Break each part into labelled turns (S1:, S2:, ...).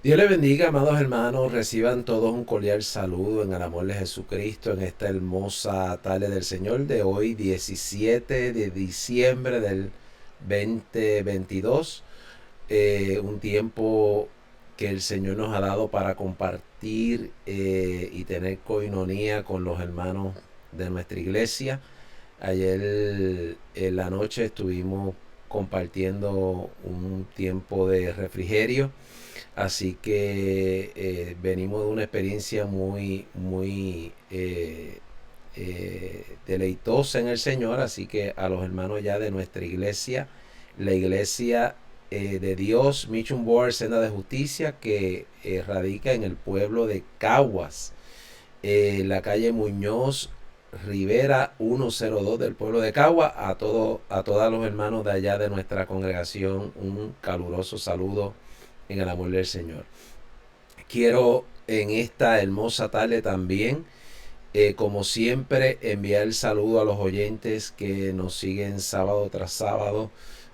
S1: Dios les bendiga, amados hermanos, reciban todos un cordial saludo en el amor de Jesucristo en esta hermosa tarde del Señor de hoy, 17 de diciembre del 2022. Un tiempo que el Señor nos ha dado para compartir y tener coinonía con los hermanos de nuestra iglesia. Ayer en la noche estuvimos compartiendo un tiempo de refrigerio. Así que venimos de una experiencia muy deleitosa en el Señor. Así que a los hermanos ya de nuestra iglesia, la iglesia de Dios, Mission Board, Senda de Justicia, que radica en el pueblo de Caguas, la calle Muñoz Rivera 102 del pueblo de Caguas. A todos los hermanos de allá de nuestra congregación, un caluroso saludo en el amor del Señor. Quiero en esta hermosa tarde también, como siempre, enviar el saludo a los oyentes que nos siguen sábado tras sábado,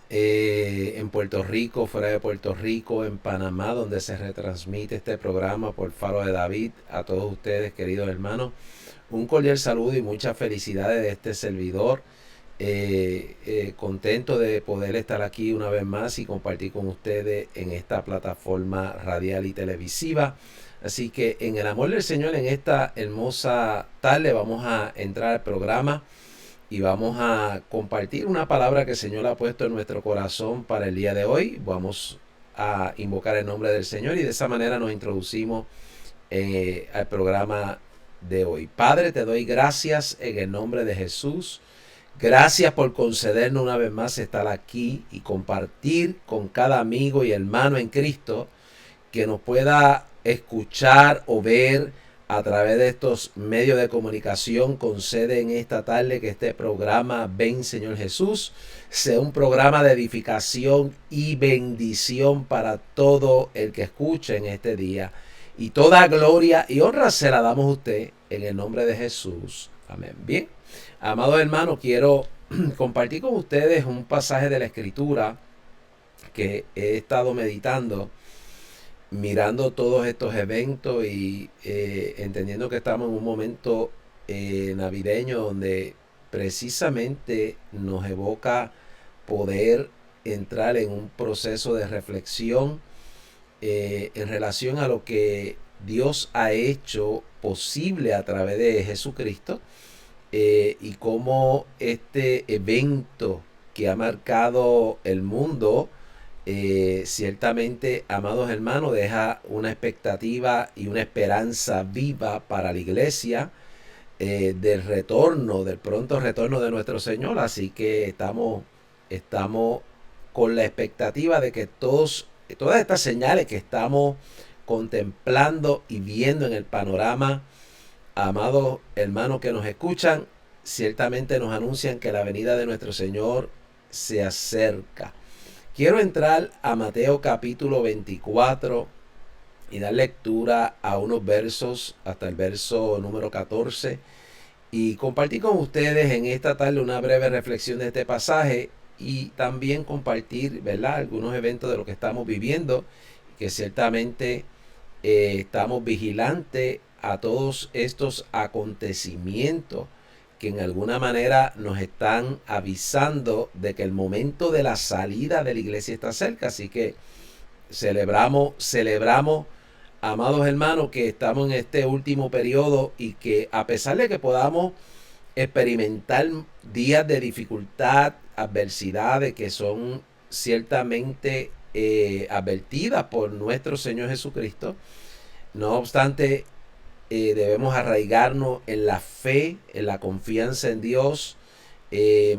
S1: en Puerto Rico, fuera de Puerto Rico, en Panamá, donde se retransmite este programa por Faro de David. A todos ustedes, queridos hermanos, un cordial saludo y muchas felicidades de este servidor. Contento de poder estar aquí una vez más y compartir con ustedes en esta plataforma radial y televisiva. Así que en el amor del Señor, en esta hermosa tarde, vamos a entrar al programa y vamos a compartir una palabra que el Señor ha puesto en nuestro corazón para el día de hoy. Vamos a invocar el nombre del Señor y de esa manera nos introducimos al programa de hoy. Padre, te doy gracias en el nombre de Jesús. Gracias por concedernos una vez más estar aquí y compartir con cada amigo y hermano en Cristo que nos pueda escuchar o ver a través de estos medios de comunicación. Concede en esta tarde que este programa, Ven Señor Jesús, sea un programa de edificación y bendición para todo el que escuche en este día. Y toda gloria y honra se la damos a usted en el nombre de Jesús. Amén. Bien. Amados hermanos, quiero compartir con ustedes un pasaje de la Escritura que he estado meditando, mirando todos estos eventos y entendiendo que estamos en un momento navideño donde precisamente nos evoca poder entrar en un proceso de reflexión en relación a lo que Dios ha hecho posible a través de Jesucristo. Y cómo este evento que ha marcado el mundo, ciertamente, amados hermanos, deja una expectativa y una esperanza viva para la iglesia del retorno, del pronto retorno de nuestro Señor. Así que estamos con la expectativa de que todas estas señales que estamos contemplando y viendo en el panorama, amados hermanos que nos escuchan, ciertamente nos anuncian que la venida de nuestro Señor se acerca. Quiero entrar a Mateo capítulo 24 y dar lectura a unos versos hasta el verso número 14 y compartir con ustedes en esta tarde una breve reflexión de este pasaje y también compartir, ¿verdad?, algunos eventos de lo que estamos viviendo, que ciertamente estamos vigilantes a todos estos acontecimientos que en alguna manera nos están avisando de que el momento de la salida de la iglesia está cerca. Así que celebramos, amados hermanos, que estamos en este último periodo y que a pesar de que podamos experimentar días de dificultad, adversidades que son ciertamente advertidas por nuestro Señor Jesucristo, no obstante, debemos arraigarnos en la fe, en la confianza en Dios,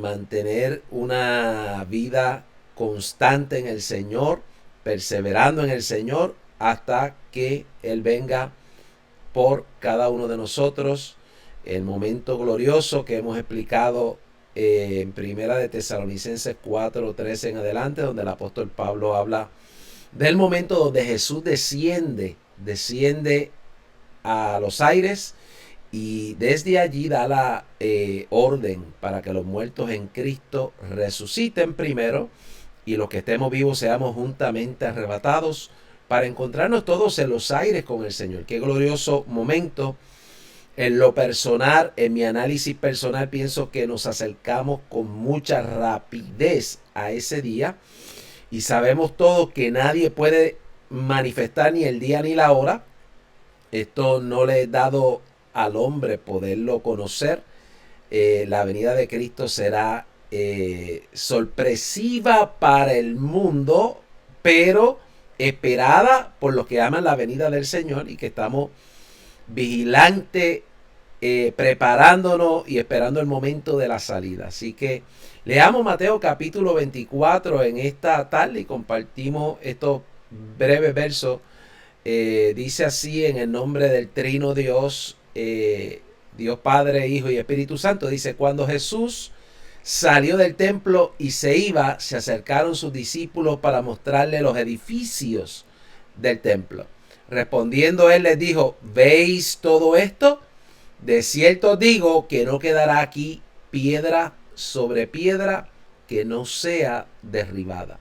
S1: mantener una vida constante en el Señor, perseverando en el Señor hasta que Él venga por cada uno de nosotros. El momento glorioso que hemos explicado en Primera de Tesalonicenses 4:13 en adelante, donde el apóstol Pablo habla del momento donde Jesús desciende a los aires y desde allí da la orden para que los muertos en Cristo resuciten primero y los que estemos vivos seamos juntamente arrebatados para encontrarnos todos en los aires con el Señor. Qué glorioso momento. En lo personal, en mi análisis personal, pienso que nos acercamos con mucha rapidez a ese día y sabemos todos que nadie puede manifestar ni el día ni la hora. Esto no le he dado al hombre poderlo conocer. La venida de Cristo será sorpresiva para el mundo, pero esperada por los que aman la venida del Señor y que estamos vigilantes, preparándonos y esperando el momento de la salida. Así que leamos Mateo capítulo 24 en esta tarde y compartimos estos breves versos. Dice así en el nombre del Trino Dios, Dios Padre, Hijo y Espíritu Santo. Dice: cuando Jesús salió del templo y se iba, se acercaron sus discípulos para mostrarle los edificios del templo. Respondiendo él les dijo: ¿veis todo esto? De cierto os digo que no quedará aquí piedra sobre piedra que no sea derribada.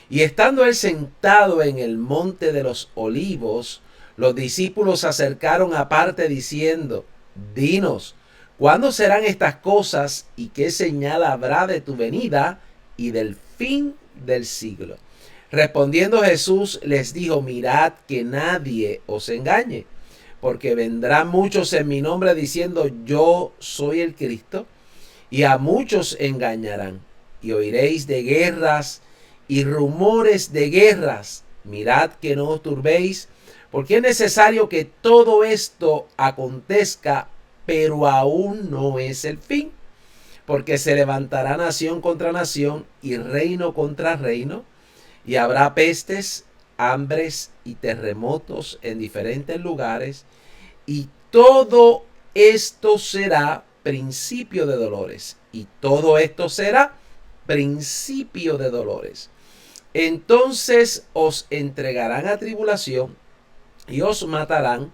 S1: Y estando él sentado en el monte de los olivos, los discípulos se acercaron aparte diciendo: dinos, ¿cuándo serán estas cosas y qué señal habrá de tu venida y del fin del siglo? Respondiendo Jesús les dijo: mirad que nadie os engañe, porque vendrán muchos en mi nombre diciendo: yo soy el Cristo, y a muchos engañarán. Y oiréis de guerras y rumores de guerras. Mirad que no os turbéis, porque es necesario que todo esto acontezca, pero aún no es el fin. Porque se levantará nación contra nación y reino contra reino, y habrá pestes, hambres y terremotos en diferentes lugares, y todo esto será principio de dolores. Y todo esto será principio de dolores. Entonces os entregarán a tribulación y os matarán,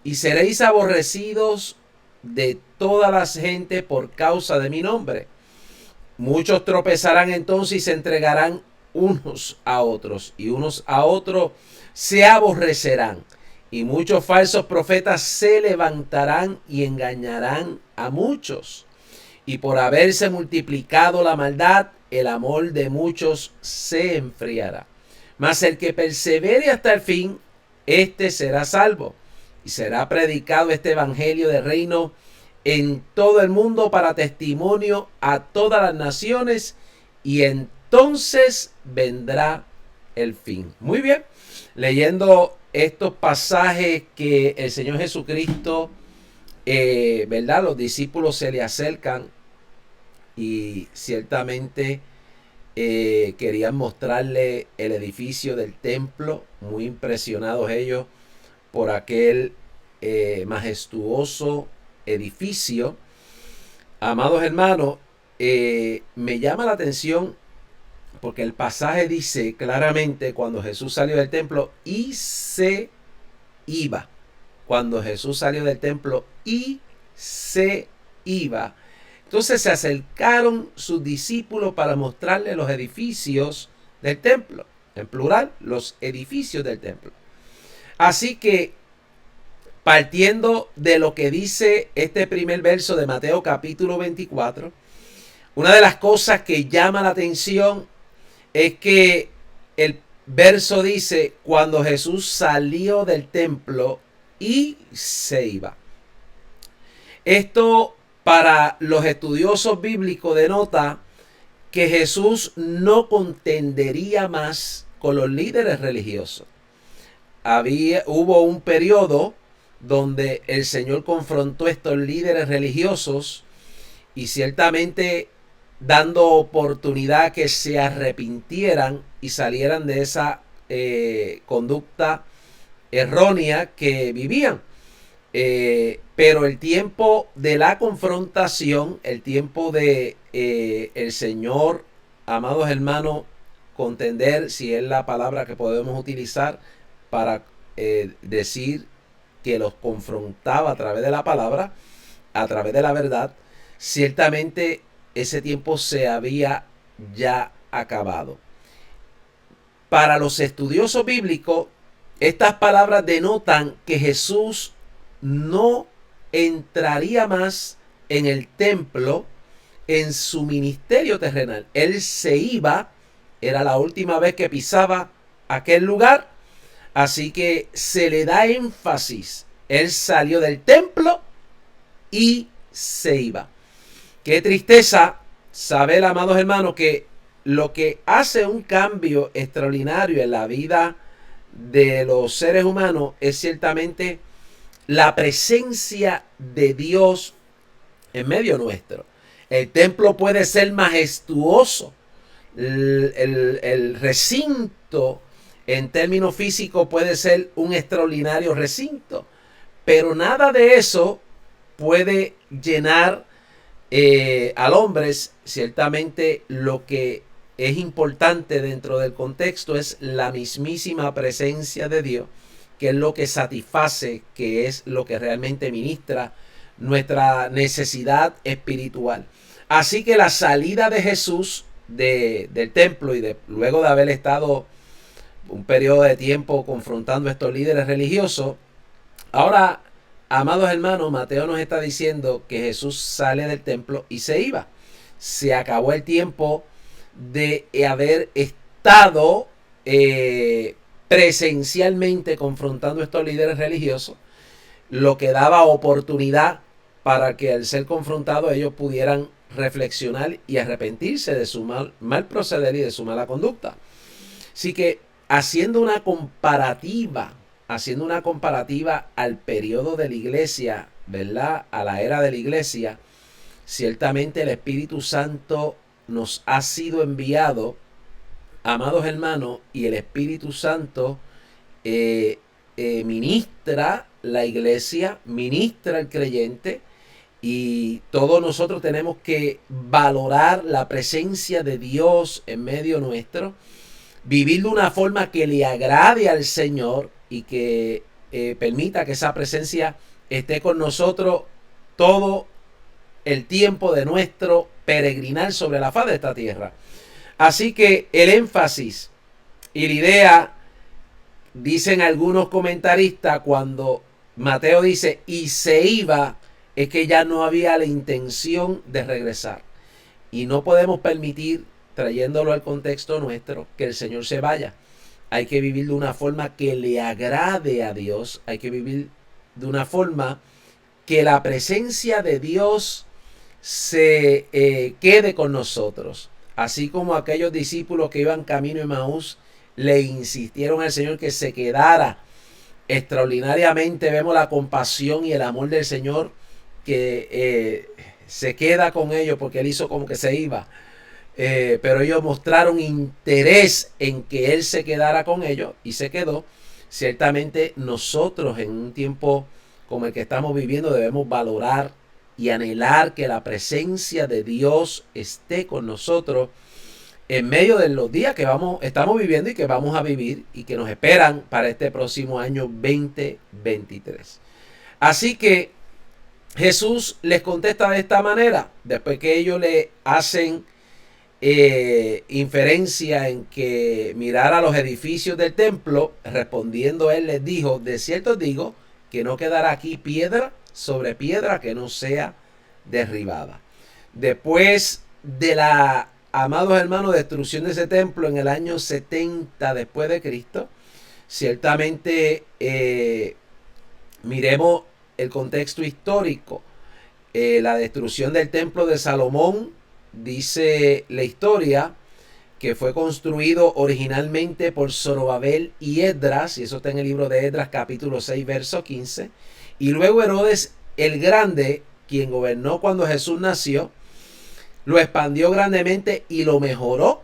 S1: y seréis aborrecidos de todas las gentes por causa de mi nombre. Muchos tropezarán entonces y se entregarán unos a otros, y unos a otros se aborrecerán. Y muchos falsos profetas se levantarán y engañarán a muchos. Y por haberse multiplicado la maldad, el amor de muchos se enfriará. Mas el que persevere hasta el fin, éste será salvo. Y será predicado este evangelio del reino en todo el mundo para testimonio a todas las naciones, y entonces vendrá el fin. Muy bien, leyendo estos pasajes que el Señor Jesucristo, ¿verdad? Los discípulos se le acercan y ciertamente querían mostrarle el edificio del templo, muy impresionados ellos por aquel majestuoso edificio. Amados hermanos, me llama la atención porque el pasaje dice claramente: cuando Jesús salió del templo y se iba. Cuando Jesús salió del templo y se iba. Entonces se acercaron sus discípulos para mostrarle los edificios del templo. En plural, los edificios del templo. Así que, partiendo de lo que dice este primer verso de Mateo capítulo 24, una de las cosas que llama la atención es que el verso dice: cuando Jesús salió del templo y se iba. Esto, para los estudiosos bíblicos, denota que Jesús no contendería más con los líderes religiosos. Hubo un periodo donde el Señor confrontó a estos líderes religiosos, y ciertamente dando oportunidad que se arrepintieran y salieran de esa conducta errónea que vivían. Pero el tiempo de la confrontación, el tiempo de el Señor, amados hermanos, contender, si es la palabra que podemos utilizar para decir que los confrontaba a través de la palabra, a través de la verdad, ciertamente ese tiempo se había ya acabado. Para los estudiosos bíblicos, estas palabras denotan que Jesús no entraría más en el templo en su ministerio terrenal. Él se iba, era la última vez que pisaba aquel lugar, así que se le da énfasis. Él salió del templo y se iba. Qué tristeza saber, amados hermanos, que lo que hace un cambio extraordinario en la vida de los seres humanos es ciertamente la presencia de Dios en medio nuestro. El templo puede ser majestuoso, el recinto en términos físicos puede ser un extraordinario recinto, pero nada de eso puede llenar al hombre. Ciertamente lo que es importante dentro del contexto es la mismísima presencia de Dios, que es lo que satisface, que es lo que realmente ministra nuestra necesidad espiritual. Así que la salida de Jesús del templo y luego de haber estado un periodo de tiempo confrontando a estos líderes religiosos, ahora, amados hermanos, Mateo nos está diciendo que Jesús sale del templo y se iba. Se acabó el tiempo de haber estado presencialmente confrontando a estos líderes religiosos, lo que daba oportunidad para que al ser confrontados ellos pudieran reflexionar y arrepentirse de su mal proceder y de su mala conducta. Así que haciendo una comparativa al periodo de la iglesia, ¿verdad? A la era de la iglesia, ciertamente el Espíritu Santo nos ha sido enviado, amados hermanos, y el Espíritu Santo ministra la iglesia, ministra el creyente, y todos nosotros tenemos que valorar la presencia de Dios en medio nuestro, vivir de una forma que le agrade al Señor y que permita que esa presencia esté con nosotros todo el tiempo de nuestro peregrinar sobre la faz de esta tierra. Así que el énfasis y la idea, dicen algunos comentaristas, cuando Mateo dice y se iba, es que ya no había la intención de regresar. Y no podemos permitir, trayéndolo al contexto nuestro, que el Señor se vaya. Hay que vivir de una forma que le agrade a Dios. Hay que vivir de una forma que la presencia de Dios se quede con nosotros. Así como aquellos discípulos que iban camino de Emaús le insistieron al Señor que se quedara. Extraordinariamente vemos la compasión y el amor del Señor que se queda con ellos, porque Él hizo como que se iba. Pero ellos mostraron interés en que Él se quedara con ellos y se quedó. Ciertamente nosotros en un tiempo como el que estamos viviendo debemos valorar y anhelar que la presencia de Dios esté con nosotros en medio de los días que estamos viviendo y que vamos a vivir y que nos esperan para este próximo año 2023. Así que Jesús les contesta de esta manera, después que ellos le hacen inferencia en que mirara los edificios del templo, respondiendo él les dijo: de cierto os digo que no quedará aquí piedra sobre piedra que no sea derribada. Después de la, amados hermanos, destrucción de ese templo en el año 70 después de Cristo, ciertamente miremos el contexto histórico. La destrucción del templo de Salomón, dice la historia, que fue construido originalmente por Zorobabel y Esdras, y eso está en el libro de Esdras capítulo 6 verso 15, y luego Herodes el Grande, quien gobernó cuando Jesús nació, lo expandió grandemente y lo mejoró.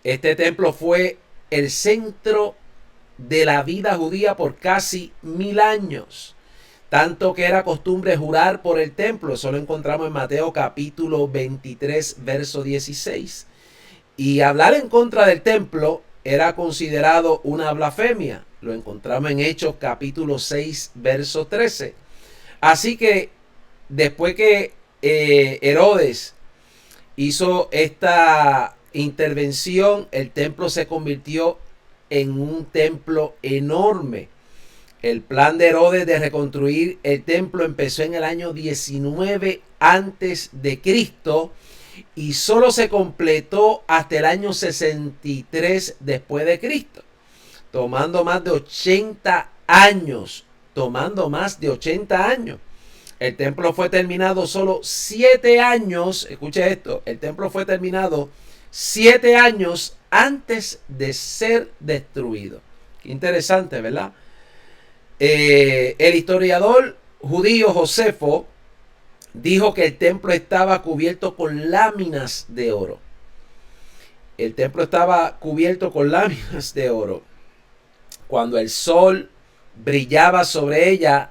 S1: Este templo fue el centro de la vida judía por casi 1000 años. Tanto que era costumbre jurar por el templo. Eso lo encontramos en Mateo capítulo 23, verso 16. Y hablar en contra del templo era considerado una blasfemia. Lo encontramos en Hechos capítulo 6, verso 13. Así que después que Herodes hizo esta intervención, el templo se convirtió en un templo enorme. El plan de Herodes de reconstruir el templo empezó en el año 19 antes de Cristo y solo se completó hasta el año 63 después de Cristo, tomando más de 80 años, El templo fue terminado solo 7 años, escuche esto, el templo fue terminado 7 años antes de ser destruido. Qué interesante, ¿verdad? El historiador judío Josefo dijo que el templo estaba cubierto con láminas de oro. El templo estaba cubierto con láminas de oro. Cuando el sol brillaba sobre ella,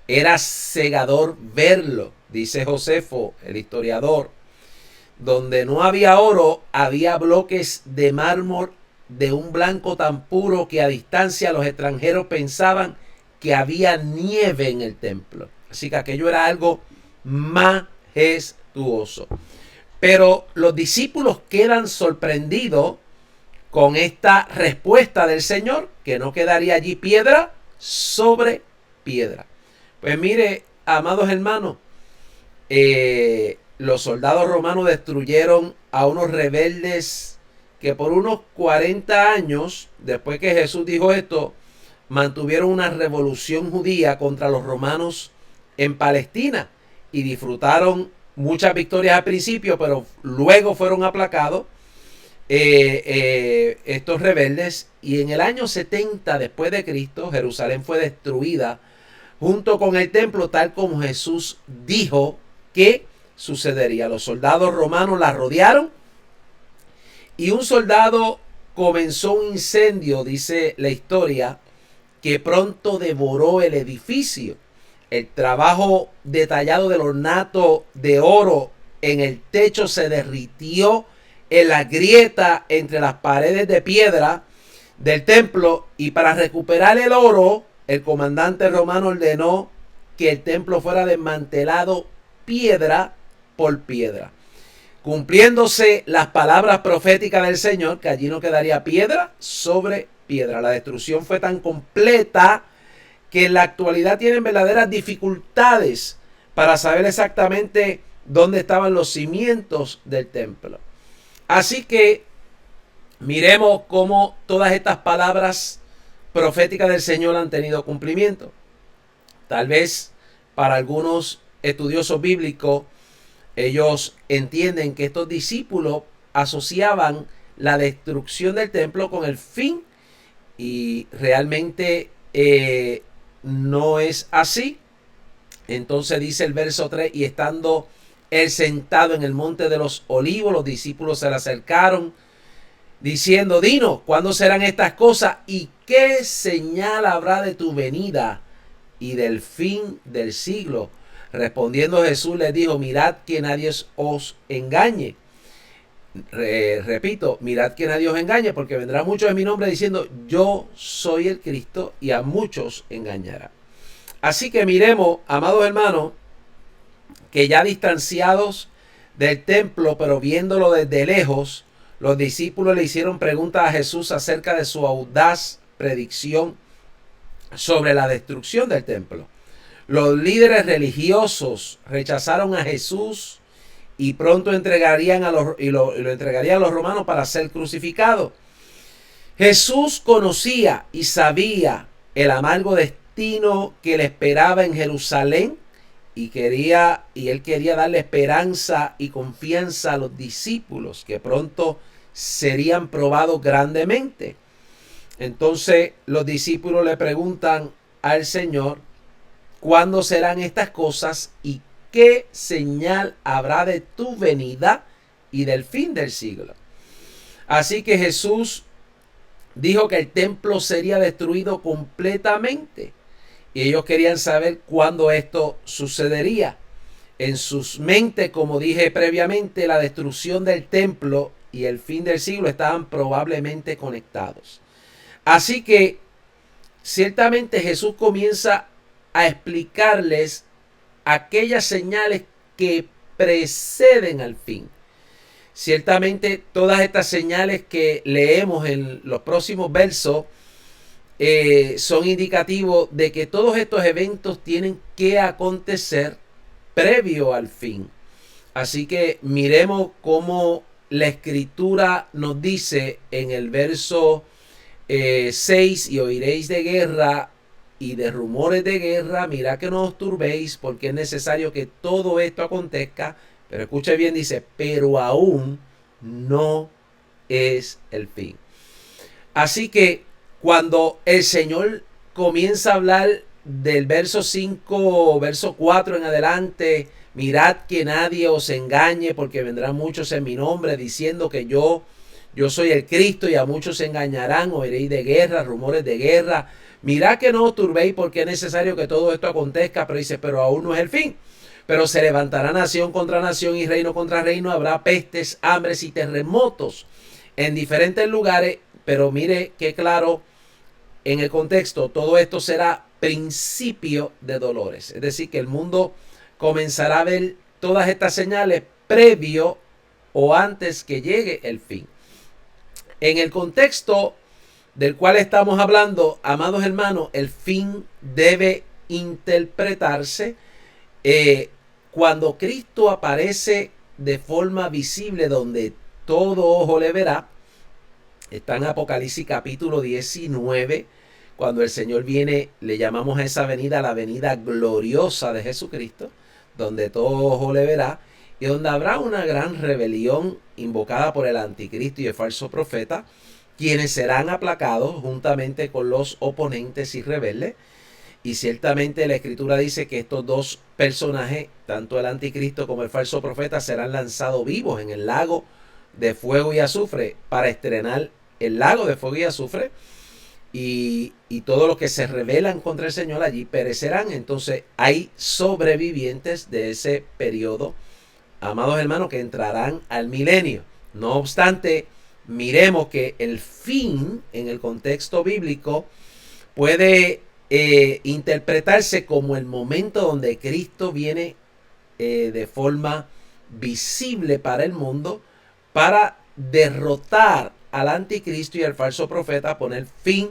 S1: era cegador verlo, dice Josefo, el historiador. Donde no había oro, había bloques de mármol de un blanco tan puro que a distancia los extranjeros pensaban que había nieve en el templo. Así que aquello era algo majestuoso. Pero los discípulos quedan sorprendidos con esta respuesta del Señor, que no quedaría allí piedra sobre piedra. Pues mire, amados hermanos, los soldados romanos destruyeron a unos rebeldes que por unos 40 años, después que Jesús dijo esto, mantuvieron una revolución judía contra los romanos en Palestina y disfrutaron muchas victorias al principio, pero luego fueron aplacados estos rebeldes, y en el año 70 después de Cristo, Jerusalén fue destruida junto con el templo, tal como Jesús dijo que sucedería. Los soldados romanos la rodearon y un soldado comenzó un incendio, dice la historia, que pronto devoró el edificio. El trabajo detallado del ornato de oro en el techo se derritió en la grieta entre las paredes de piedra del templo, y para recuperar el oro, el comandante romano ordenó que el templo fuera desmantelado piedra por piedra, cumpliéndose las palabras proféticas del Señor, que allí no quedaría piedra sobre piedra. La destrucción fue tan completa que en la actualidad tienen verdaderas dificultades para saber exactamente dónde estaban los cimientos del templo. Así que miremos cómo todas estas palabras proféticas del Señor han tenido cumplimiento. Tal vez para algunos estudiosos bíblicos, ellos entienden que estos discípulos asociaban la destrucción del templo con el fin, y realmente no es así. Entonces dice el verso 3, y estando él sentado en el monte de los olivos, los discípulos se le acercaron diciendo: dinos, ¿cuándo serán estas cosas? ¿Y qué señal habrá de tu venida y del fin del siglo? Respondiendo Jesús les dijo: mirad que nadie os engañe. Repito, mirad que nadie os engañe, porque vendrá muchos en mi nombre diciendo: yo soy el Cristo, y a muchos engañará. Así que miremos, amados hermanos, que ya distanciados del templo, pero viéndolo desde lejos, los discípulos le hicieron preguntas a Jesús acerca de su audaz predicción sobre la destrucción del templo. Los líderes religiosos rechazaron a Jesús y pronto lo entregarían a los romanos para ser crucificado. Jesús conocía y sabía el amargo destino que le esperaba en Jerusalén, y él quería darle esperanza y confianza a los discípulos, que pronto serían probados grandemente. Entonces los discípulos le preguntan al Señor: ¿cuándo serán estas cosas y qué señal habrá de tu venida y del fin del siglo? Así que Jesús dijo que el templo sería destruido completamente, y ellos querían saber cuándo esto sucedería. En sus mentes, como dije previamente, la destrucción del templo y el fin del siglo estaban probablemente conectados. Así que ciertamente Jesús comienza a explicarles aquellas señales que preceden al fin. Ciertamente todas estas señales que leemos en los próximos versos son indicativos de que todos estos eventos tienen que acontecer previo al fin. Así que miremos cómo la escritura nos dice en el verso 6, y oiréis de guerra y de rumores de guerra, mirad que no os turbéis, porque es necesario que todo esto acontezca. Pero escuche bien, dice, pero aún no es el fin. Así que cuando el Señor comienza a hablar del verso 5, verso 4 en adelante, mirad que nadie os engañe, porque vendrán muchos en mi nombre diciendo que yo soy el Cristo, y a muchos se engañarán, oiréis de guerra, rumores de guerra. Mirad que no os turbéis, porque es necesario que todo esto acontezca, pero dice, pero aún no es el fin. Pero se levantará nación contra nación y reino contra reino, habrá pestes, hambres y terremotos en diferentes lugares, pero mire qué claro en el contexto, todo esto será principio de dolores. Es decir, que el mundo comenzará a ver todas estas señales previo o antes que llegue el fin. En el contexto del cual estamos hablando, amados hermanos, el fin debe interpretarse cuando Cristo aparece de forma visible, donde todo ojo le verá. Está en Apocalipsis capítulo 19, cuando el Señor viene, le llamamos a esa venida la venida gloriosa de Jesucristo, donde todo ojo le verá, y donde habrá una gran rebelión invocada por el anticristo y el falso profeta, quienes serán aplacados juntamente con los oponentes y rebeldes. Y ciertamente la escritura dice que estos dos personajes, tanto el anticristo como el falso profeta, serán lanzados vivos en el lago de fuego y azufre, para estrenar el lago de fuego y azufre, y todos los que se rebelan contra el Señor allí perecerán. Entonces hay sobrevivientes de ese periodo, amados hermanos, que entrarán al milenio. No obstante, miremos que el fin en el contexto bíblico puede interpretarse como el momento donde Cristo viene de forma visible para el mundo, para derrotar al anticristo y al falso profeta, poner fin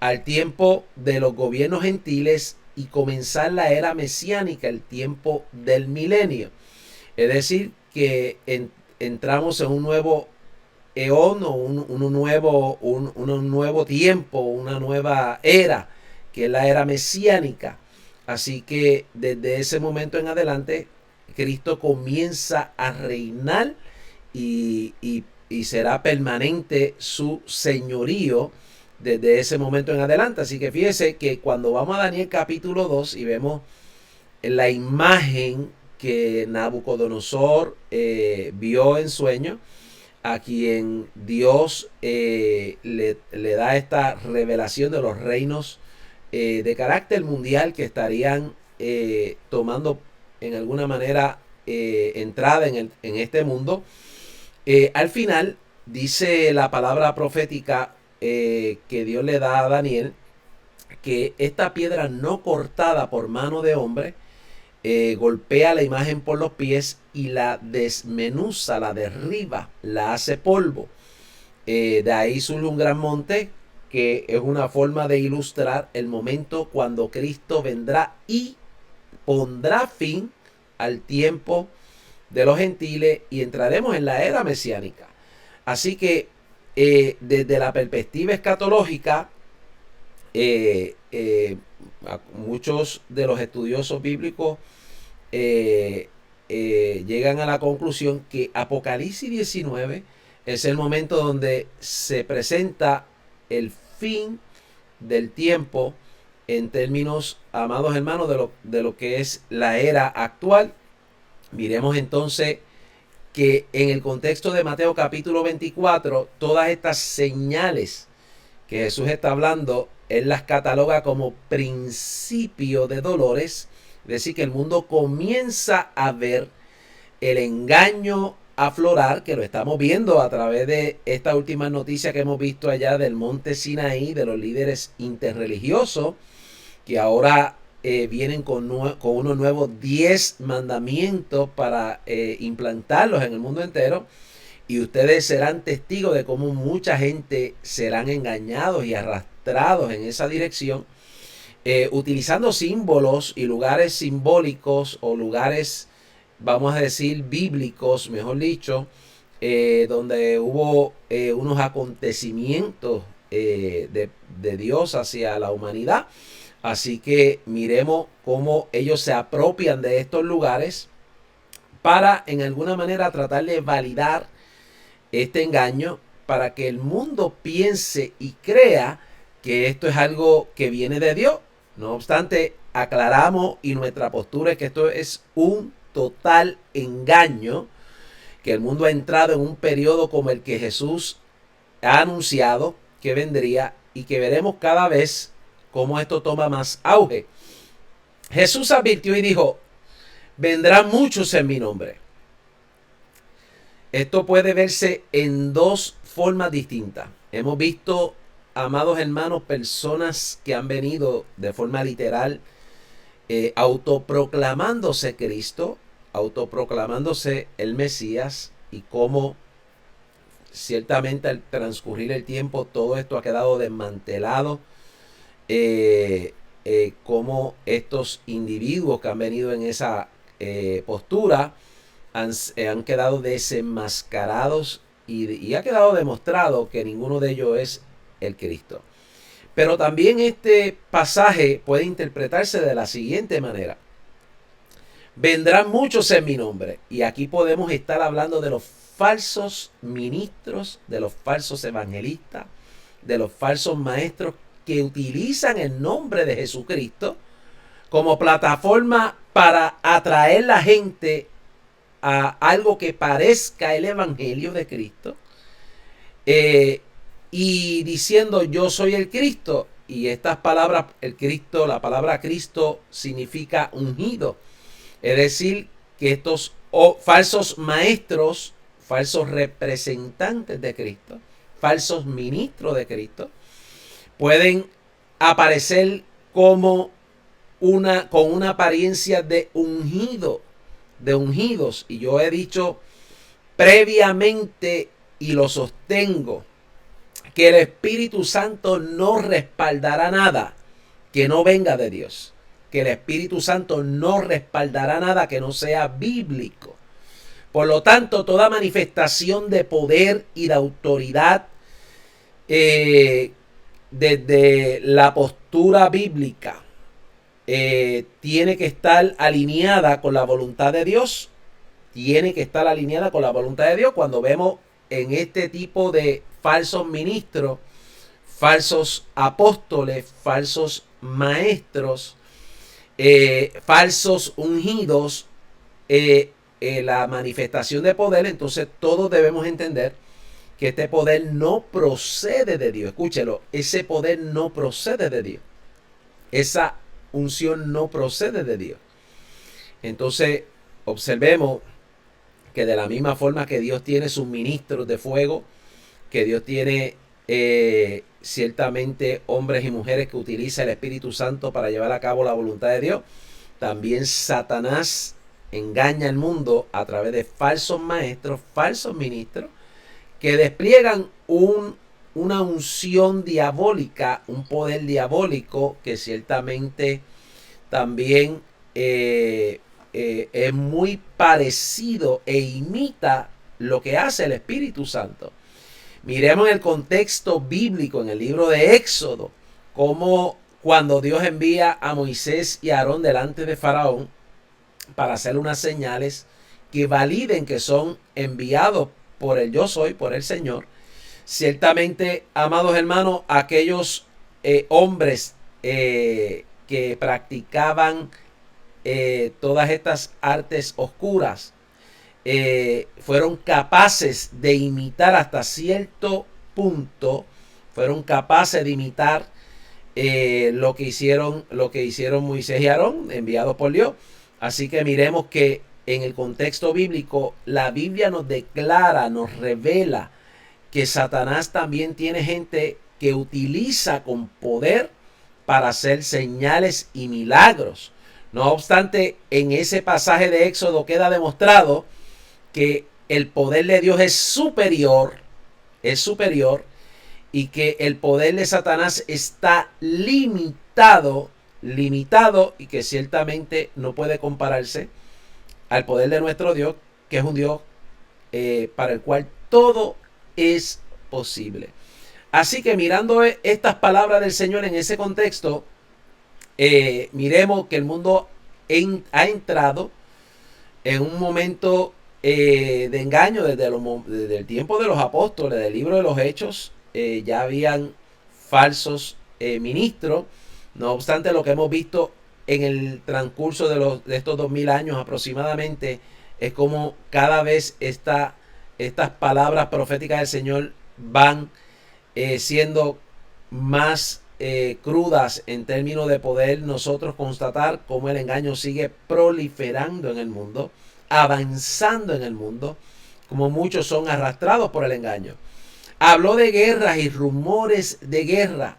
S1: al tiempo de los gobiernos gentiles y comenzar la era mesiánica, el tiempo del milenio. Es decir, que entramos en un nuevo eón, o un nuevo tiempo, una nueva era, que es la era mesiánica. Así que desde ese momento en adelante, Cristo comienza a reinar, y será permanente su señorío desde ese momento en adelante. Así que fíjese que cuando vamos a Daniel capítulo 2 y vemos la imagen que Nabucodonosor vio en sueño, a quien Dios le da esta revelación de los reinos de carácter mundial que estarían tomando en alguna manera entrada en este mundo. Al final dice la palabra profética que Dios le da a Daniel, que esta piedra no cortada por mano de hombre golpea la imagen por los pies y la desmenuza, la derriba, la hace polvo. De ahí surge un gran monte, que es una forma de ilustrar el momento cuando Cristo vendrá y pondrá fin al tiempo de los gentiles, y entraremos en la era mesiánica. Así que desde la perspectiva escatológica, muchos de los estudiosos bíblicos llegan a la conclusión que Apocalipsis 19 es el momento donde se presenta el fin del tiempo, en términos, amados hermanos, de lo que es la era actual. Miremos entonces que en el contexto de Mateo capítulo 24, todas estas señales que Jesús está hablando, Él las cataloga como principio de dolores. Es decir, que el mundo comienza a ver el engaño aflorar, que lo estamos viendo a través de esta última noticia que hemos visto allá del monte Sinaí, de los líderes interreligiosos, que ahora vienen con unos nuevos 10 mandamientos para implantarlos en el mundo entero. Y ustedes serán testigos de cómo mucha gente serán engañados y arrastrados en esa dirección, utilizando símbolos y lugares simbólicos o lugares, vamos a decir, bíblicos, mejor dicho, donde hubo unos acontecimientos de Dios hacia la humanidad. Así que miremos cómo ellos se apropian de estos lugares para en alguna manera tratar de validar este engaño, para que el mundo piense y crea que esto es algo que viene de Dios. No obstante, aclaramos y nuestra postura es que esto es un total engaño, que el mundo ha entrado en un periodo como el que Jesús ha anunciado que vendría, y que veremos cada vez cómo esto toma más auge. Jesús advirtió y dijo: vendrán muchos en mi nombre. Esto puede verse en dos formas distintas. Hemos visto, amados hermanos, personas que han venido de forma literal, autoproclamándose Cristo, autoproclamándose el Mesías, y cómo ciertamente al transcurrir el tiempo todo esto ha quedado desmantelado, cómo estos individuos que han venido en esa postura han quedado desenmascarados, y ha quedado demostrado que ninguno de ellos es el Cristo. Pero también este pasaje puede interpretarse de la siguiente manera: vendrán muchos en mi nombre. Y aquí podemos estar hablando de los falsos ministros, de los falsos evangelistas, de los falsos maestros que utilizan el nombre de Jesucristo como plataforma para atraer la gente a algo que parezca el evangelio de Cristo, y diciendo yo soy el Cristo. Y estas palabras, el Cristo, la palabra Cristo significa ungido, es decir, que estos falsos maestros, falsos representantes de Cristo, falsos ministros de Cristo, pueden aparecer como con una apariencia de ungido, de ungidos. Y yo he dicho previamente, y lo sostengo, que el Espíritu Santo no respaldará nada que no venga de Dios, que el Espíritu Santo no respaldará nada que no sea bíblico. Por lo tanto, toda manifestación de poder y de autoridad, desde la postura bíblica, tiene que estar alineada con la voluntad de Dios. Tiene que estar alineada con la voluntad de Dios. Cuando vemos en este tipo de falsos ministros, falsos apóstoles, falsos maestros, falsos ungidos, la manifestación de poder, entonces todos debemos entender que este poder no procede de Dios. Escúchelo, ese poder no procede de Dios. Esa unción no procede de Dios. Entonces, observemos que de la misma forma que Dios tiene sus ministros de fuego, que Dios tiene ciertamente hombres y mujeres que utiliza el Espíritu Santo para llevar a cabo la voluntad de Dios, también Satanás engaña al mundo a través de falsos maestros, falsos ministros, que despliegan una unción diabólica, un poder diabólico que ciertamente también es muy parecido e imita lo que hace el Espíritu Santo. Miremos en el contexto bíblico, en el libro de Éxodo, como cuando Dios envía a Moisés y a Aarón delante de Faraón para hacer unas señales que validen que son enviados por el yo soy, por el Señor. Ciertamente, amados hermanos, aquellos hombres que practicaban todas estas artes oscuras, fueron capaces de imitar hasta cierto punto, fueron capaces de imitar lo que hicieron Moisés y Aarón, enviados por Dios. Así que miremos que en el contexto bíblico, la Biblia nos declara, nos revela que Satanás también tiene gente que utiliza con poder para hacer señales y milagros. No obstante, en ese pasaje de Éxodo queda demostrado que el poder de Dios es superior y que el poder de Satanás está limitado y que ciertamente no puede compararse al poder de nuestro Dios, que es un Dios para el cual todo es posible. Así que mirando estas palabras del Señor en ese contexto, miremos que el mundo ha entrado en un momento de engaño desde el tiempo de los apóstoles, del libro de los Hechos. Ya habían falsos ministros. No obstante, lo que hemos visto en el transcurso de estos 2000 años aproximadamente es como cada vez estas palabras proféticas del Señor van siendo más crudas en términos de poder nosotros constatar cómo el engaño sigue proliferando en el mundo, avanzando en el mundo, como muchos son arrastrados por el engaño. Habló de guerras y rumores de guerra.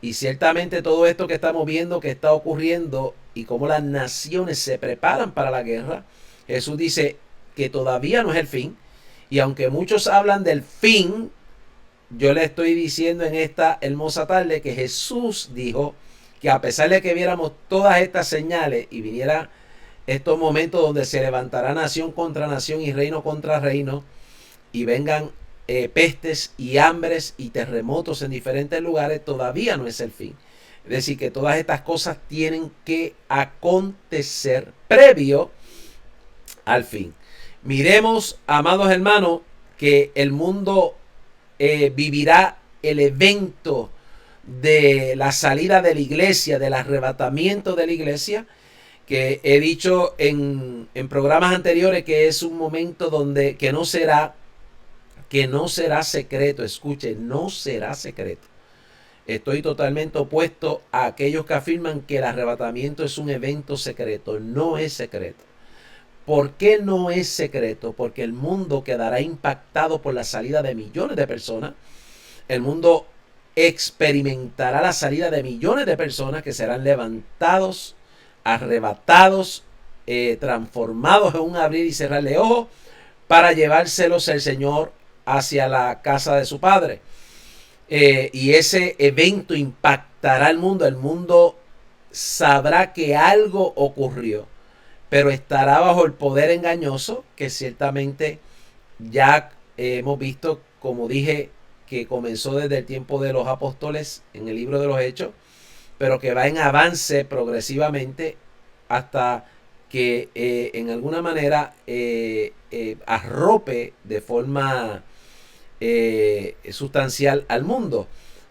S1: Y ciertamente todo esto que estamos viendo que está ocurriendo y cómo las naciones se preparan para la guerra, Jesús dice que todavía no es el fin. Y aunque muchos hablan del fin, yo le estoy diciendo en esta hermosa tarde que Jesús dijo que a pesar de que viéramos todas estas señales y viniera estos momentos donde se levantará nación contra nación y reino contra reino y vengan pestes y hambres y terremotos en diferentes lugares, todavía no es el fin. Es decir, que todas estas cosas tienen que acontecer previo al fin. Miremos, amados hermanos, que el mundo vivirá el evento de la salida de la iglesia, del arrebatamiento de la iglesia, que he dicho en programas anteriores que es un momento donde que no será secreto. Escuche, no será secreto. Estoy totalmente opuesto a aquellos que afirman que el arrebatamiento es un evento secreto. No es secreto. ¿Por qué no es secreto? Porque el mundo quedará impactado por la salida de millones de personas. El mundo experimentará la salida de millones de personas que serán levantados, arrebatados, transformados en un abrir y cerrar de ojos para llevárselos el Señor hacia la casa de su Padre. Y ese evento impactará al mundo. El mundo sabrá que algo ocurrió, pero estará bajo el poder engañoso que ciertamente ya hemos visto, como dije, que comenzó desde el tiempo de los apóstoles en el libro de los Hechos, pero que va en avance progresivamente hasta que en alguna manera arrope de forma sustancial al mundo.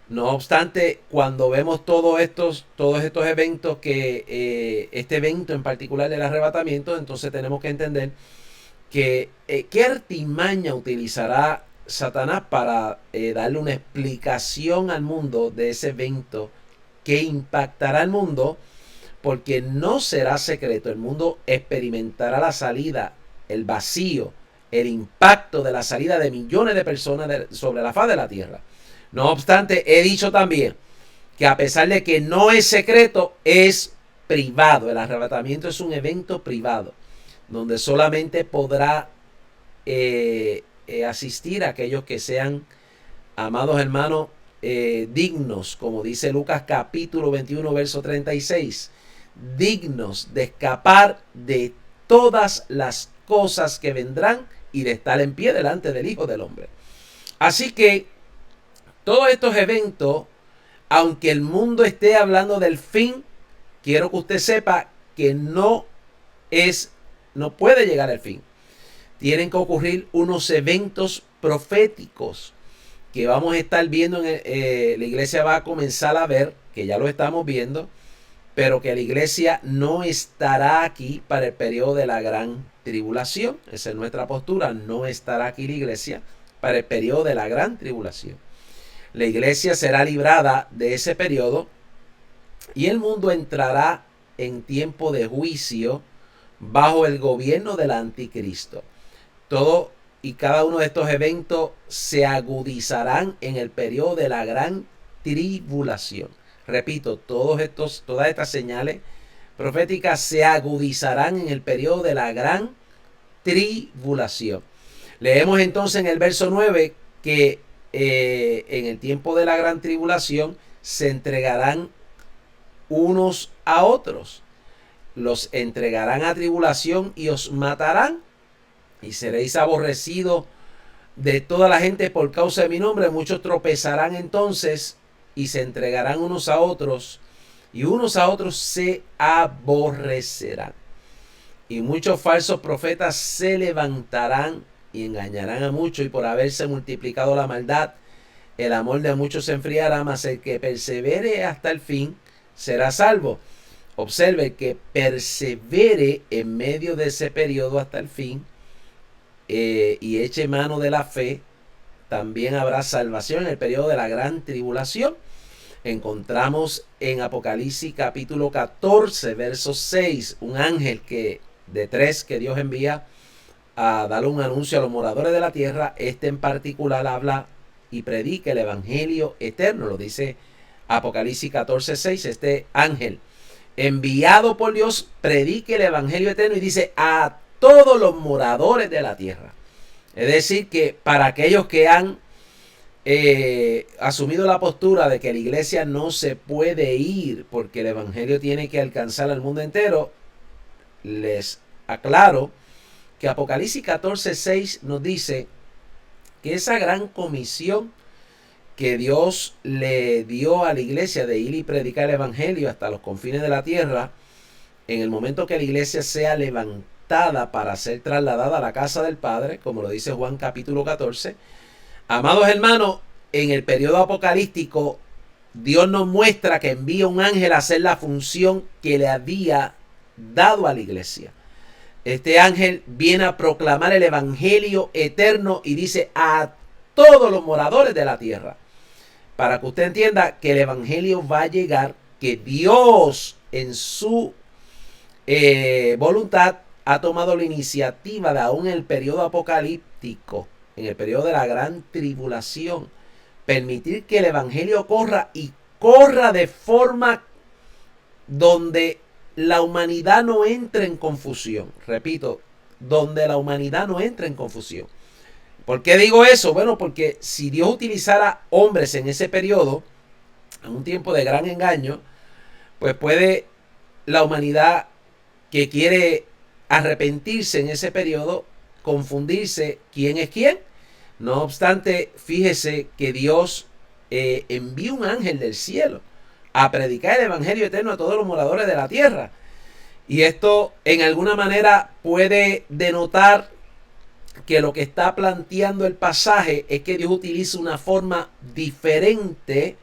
S1: No obstante, cuando vemos todos estos eventos, que este evento en particular del arrebatamiento, entonces tenemos que entender que qué artimaña utilizará Satanás para darle una explicación al mundo de ese evento que impactará al mundo, porque no será secreto. El mundo experimentará la salida, el vacío, el impacto de la salida de millones de personas sobre la faz de la tierra. No obstante, he dicho también que a pesar de que no es secreto, es privado. El arrebatamiento es un evento privado, donde solamente podrá asistir a aquellos que sean, amados hermanos, dignos, como dice Lucas capítulo 21, verso 36, dignos de escapar de todas las cosas que vendrán y de estar en pie delante del Hijo del Hombre. Así que todos estos eventos, aunque el mundo esté hablando del fin, quiero que usted sepa que no puede llegar al fin. Tienen que ocurrir unos eventos proféticos que vamos a estar viendo, la iglesia va a comenzar a ver, que ya lo estamos viendo, pero que la iglesia no estará aquí para el periodo de la gran tribulación. Esa es nuestra postura, no estará aquí la iglesia para el periodo de la gran tribulación. La iglesia será librada de ese periodo y el mundo entrará en tiempo de juicio bajo el gobierno del anticristo. Todo y cada uno de estos eventos se agudizarán en el periodo de la gran tribulación. repito, todas estas señales proféticas se agudizarán en el periodo de la gran tribulación. Leemos entonces en el verso 9 que en el tiempo de la gran tribulación se entregarán unos a otros. Los entregarán a tribulación y os matarán, y seréis aborrecidos de toda la gente por causa de mi nombre. Muchos tropezarán entonces y se entregarán unos a otros, y unos a otros se aborrecerán. Y muchos falsos profetas se levantarán y engañarán a muchos, y por haberse multiplicado la maldad, el amor de muchos se enfriará, mas el que persevere hasta el fin será salvo. Observe que persevere en medio de ese periodo hasta el fin y eche mano de la fe. También habrá salvación en el periodo de la gran tribulación. Encontramos en Apocalipsis capítulo 14, verso 6, un ángel de 3 que Dios envía a darle un anuncio a los moradores de la tierra. Este en particular habla y predica el evangelio eterno. Lo dice Apocalipsis 14, 6. Este ángel enviado por Dios predique el evangelio eterno y dice a todos los moradores de la tierra. Es decir, que para aquellos que han asumido la postura de que la iglesia no se puede ir porque el evangelio tiene que alcanzar al mundo entero, les aclaro que Apocalipsis 14, 6 nos dice que esa gran comisión que Dios le dio a la iglesia de ir y predicar el evangelio hasta los confines de la tierra, en el momento que la iglesia sea levantada para ser trasladada a la casa del Padre, como lo dice Juan capítulo 14, amados hermanos, en el periodo apocalíptico, Dios nos muestra que envía un ángel a hacer la función que le había dado a la iglesia. Este ángel viene a proclamar el evangelio eterno y dice a todos los moradores de la tierra, para que usted entienda que el evangelio va a llegar, que Dios en su voluntad ha tomado la iniciativa de aún en el periodo apocalíptico, en el periodo de la gran tribulación, permitir que el evangelio corra y corra de forma donde la humanidad no entre en confusión. Repito, donde la humanidad no entre en confusión. ¿Por qué digo eso? Bueno, porque si Dios utilizara hombres en ese periodo, en un tiempo de gran engaño, pues puede la humanidad que quiere arrepentirse en ese periodo, confundirse quién es quién. No obstante, fíjese que Dios envía un ángel del cielo a predicar el evangelio eterno a todos los moradores de la tierra. Y esto en alguna manera puede denotar que lo que está planteando el pasaje es que Dios utiliza una forma diferente.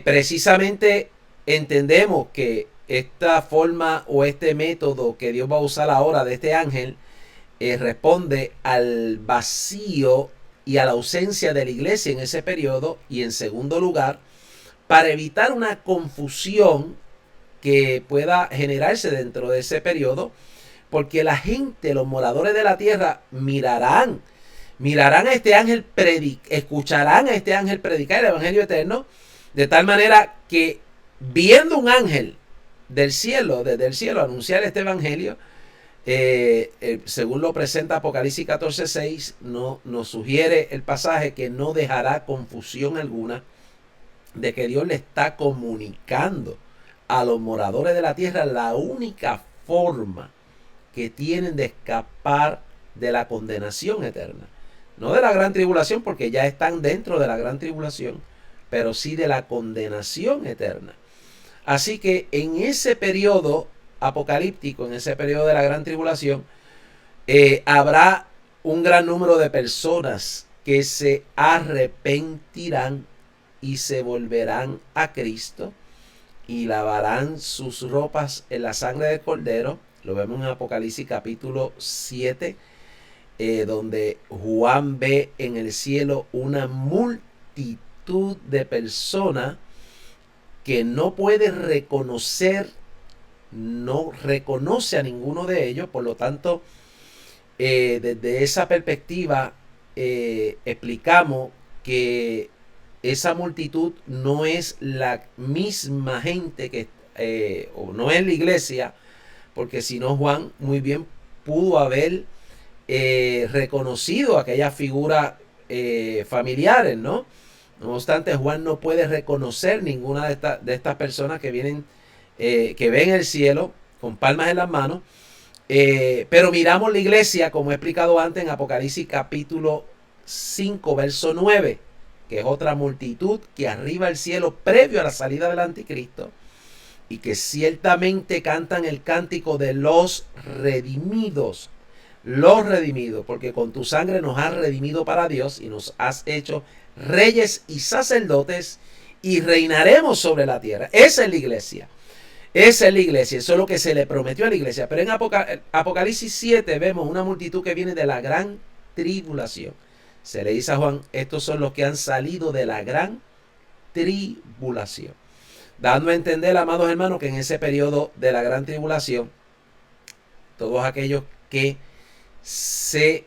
S1: Precisamente entendemos que esta forma o este método que Dios va a usar ahora de este ángel responde al vacío y a la ausencia de la iglesia en ese periodo, y en segundo lugar, para evitar una confusión que pueda generarse dentro de ese periodo, porque la gente, los moradores de la tierra, mirarán a este ángel escucharán a este ángel predicar el evangelio eterno, de tal manera que viendo un ángel del cielo, desde el cielo, anunciar este evangelio, según lo presenta Apocalipsis 14, 6, nos sugiere el pasaje que no dejará confusión alguna de que Dios le está comunicando a los moradores de la tierra la única forma que tienen de escapar de la condenación eterna. No de la gran tribulación, porque ya están dentro de la gran tribulación, pero sí de la condenación eterna. Así que en ese periodo apocalíptico, en ese periodo de la gran tribulación, habrá un gran número de personas que se arrepentirán y se volverán a Cristo y lavarán sus ropas en la sangre del Cordero. Lo vemos en Apocalipsis capítulo 7, donde Juan ve en el cielo una multitud de personas que no puede reconocer, no reconoce a ninguno de ellos. Por lo tanto, desde esa perspectiva explicamos que esa multitud no es la misma gente que, o no es la iglesia, porque si no Juan muy bien pudo haber reconocido aquellas figuras familiares, ¿no? No obstante, Juan no puede reconocer ninguna de estas personas que vienen, que ven el cielo con palmas en las manos. Pero miramos la iglesia, como he explicado antes en Apocalipsis capítulo 5, verso 9, que es otra multitud que arriba al cielo previo a la salida del anticristo y que ciertamente cantan el cántico de los redimidos, porque con tu sangre nos has redimido para Dios y nos has hecho reyes y sacerdotes y reinaremos sobre la tierra. Esa es la iglesia. Esa es la iglesia, eso es lo que se le prometió a la iglesia. Pero en Apocalipsis 7 vemos una multitud que viene de la gran tribulación. Se le dice a Juan, estos son los que han salido de la gran tribulación. Dando a entender, amados hermanos, que en ese periodo de la gran tribulación, todos aquellos que se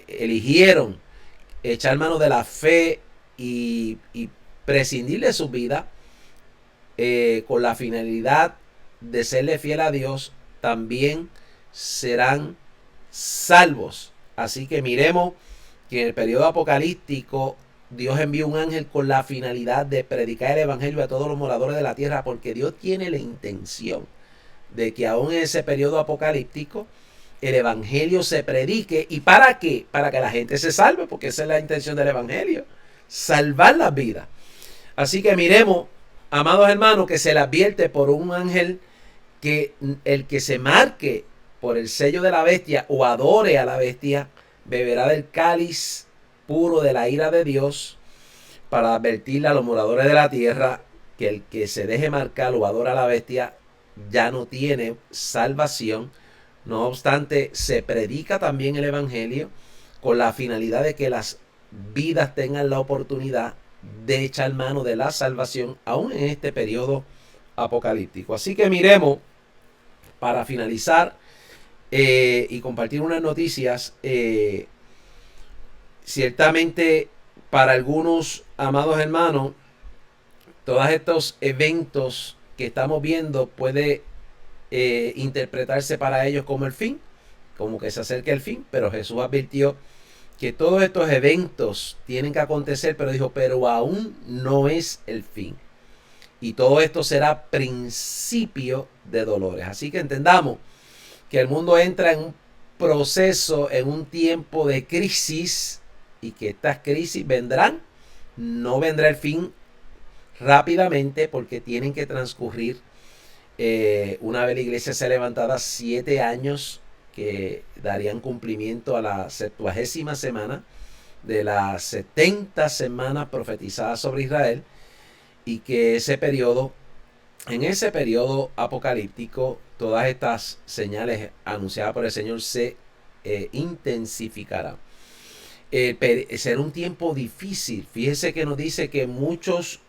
S1: eligieron echar mano de la fe y prescindir de su vida, con la finalidad de serle fiel a Dios, también serán salvos. Así que miremos que en el periodo apocalíptico Dios envió un ángel con la finalidad de predicar el evangelio a todos los moradores de la tierra, porque Dios tiene la intención de que aún en ese periodo apocalíptico el evangelio se predique. ¿Y para qué? Para que la gente se salve, porque esa es la intención del evangelio, salvar las vidas. Así que miremos, amados hermanos, que se le advierte por un ángel que el que se marque por el sello de la bestia o adore a la bestia beberá del cáliz puro de la ira de Dios, para advertirle a los moradores de la tierra que el que se deje marcar o adora a la bestia ya no tiene salvación. No obstante, se predica también el evangelio con la finalidad de que las vidas tengan la oportunidad de echar mano de la salvación aún en este periodo apocalíptico. Así que miremos, para finalizar y compartir unas noticias, ciertamente para algunos, amados hermanos, todos estos eventos que estamos viendo puede interpretarse para ellos como el fin, como que se acerca el fin, pero Jesús advirtió que todos estos eventos tienen que acontecer, pero dijo, pero aún no es el fin. Y todo esto será principio de dolores. Así que entendamos que el mundo entra en un proceso, en un tiempo de crisis, y que estas crisis vendrán. No vendrá el fin rápidamente, porque tienen que transcurrir, una vez la iglesia sea levantada, 7 años que darían cumplimiento a la 70ª semana de las 70 semanas profetizadas sobre Israel, y que en ese periodo apocalíptico, todas estas señales anunciadas por el Señor se intensificarán. Será un tiempo difícil. Fíjese que nos dice que muchos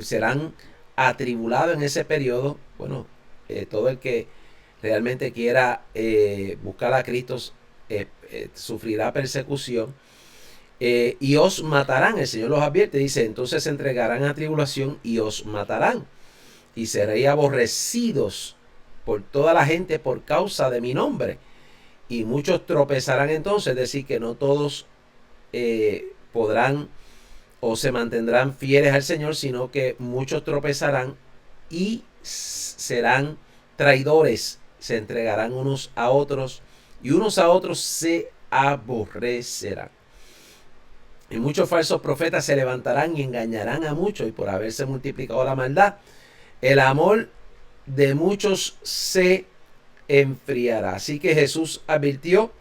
S1: serán atribulados en ese periodo. Bueno, todo el que realmente quiera buscar a Cristo sufrirá persecución, y os matarán. El Señor los advierte, dice, entonces se entregarán a tribulación y os matarán, y seréis aborrecidos por toda la gente por causa de mi nombre, y muchos tropezarán entonces. Es decir, que no todos podrán o se mantendrán fieles al Señor, sino que muchos tropezarán y serán traidores, se entregarán unos a otros, y unos a otros se aborrecerán. Y muchos falsos profetas se levantarán y engañarán a muchos, y por haberse multiplicado la maldad, el amor de muchos se enfriará. Así que Jesús advirtió,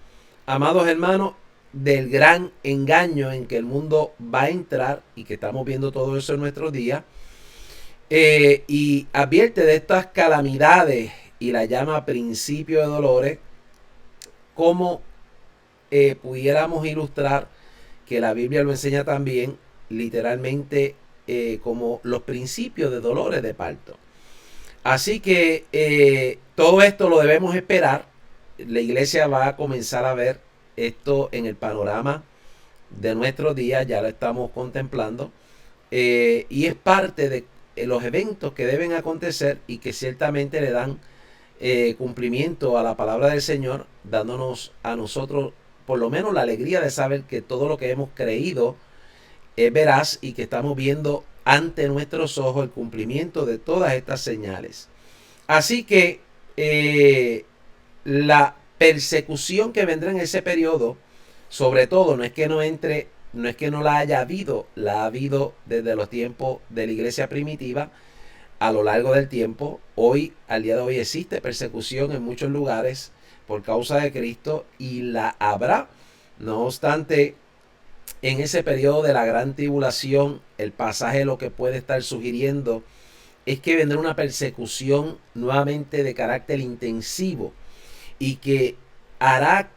S1: amados hermanos, del gran engaño en que el mundo va a entrar, y que estamos viendo todo eso en nuestros días, y advierte de estas calamidades y la llama principio de dolores, como pudiéramos ilustrar que la Biblia lo enseña también literalmente, como los principios de dolores de parto. Así que todo esto lo debemos esperar. La iglesia va a comenzar a ver esto en el panorama de nuestros días, ya lo estamos contemplando, y es parte de los eventos que deben acontecer y que ciertamente le dan cumplimiento a la palabra del Señor, dándonos a nosotros por lo menos la alegría de saber que todo lo que hemos creído es veraz y que estamos viendo ante nuestros ojos el cumplimiento de todas estas señales. Así que la persecución que vendrá en ese periodo, sobre todo, no es que no entre, no es que no la haya habido, la ha habido desde los tiempos de la iglesia primitiva a lo largo del tiempo. Hoy, al día de hoy, existe persecución en muchos lugares por causa de Cristo y la habrá. No obstante, en ese periodo de la gran tribulación, el pasaje lo que puede estar sugiriendo es que vendrá una persecución nuevamente de carácter intensivo y que hará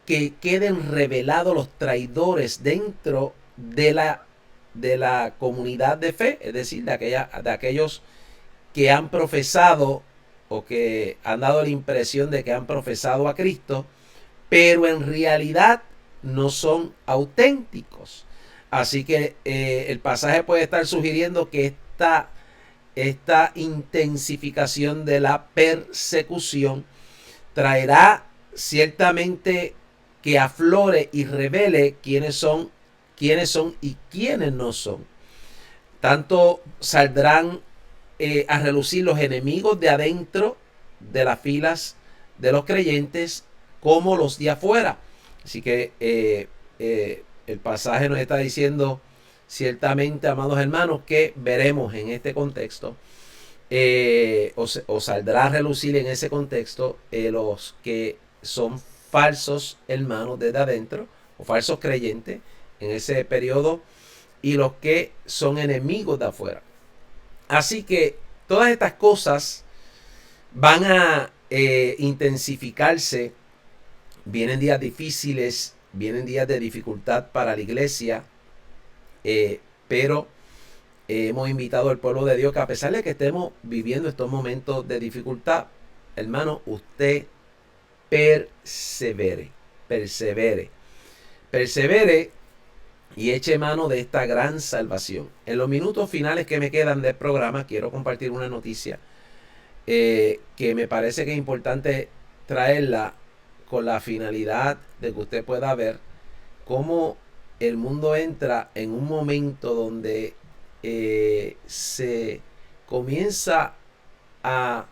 S1: que queden revelados los traidores dentro de la comunidad de fe, es decir, de aquellos que han profesado o que han dado la impresión de que han profesado a Cristo, pero en realidad no son auténticos. Así que el pasaje puede estar sugiriendo que esta intensificación de la persecución traerá ciertamente que aflore y revele quiénes son y quiénes no son. Tanto saldrán a relucir los enemigos de adentro de las filas de los creyentes como los de afuera. Así que el pasaje nos está diciendo ciertamente, amados hermanos, que veremos en este contexto o saldrá a relucir en ese contexto los que son falsos hermanos desde adentro o falsos creyentes en ese periodo y los que son enemigos de afuera. Así que todas estas cosas van a intensificarse. Vienen días difíciles, vienen días de dificultad para la iglesia, pero hemos invitado al pueblo de Dios que a pesar de que estemos viviendo estos momentos de dificultad, hermano, usted persevere y eche mano de esta gran salvación. En los minutos finales que me quedan del programa, quiero compartir una noticia que me parece que es importante traerla con la finalidad de que usted pueda ver cómo el mundo entra en un momento donde se comienza a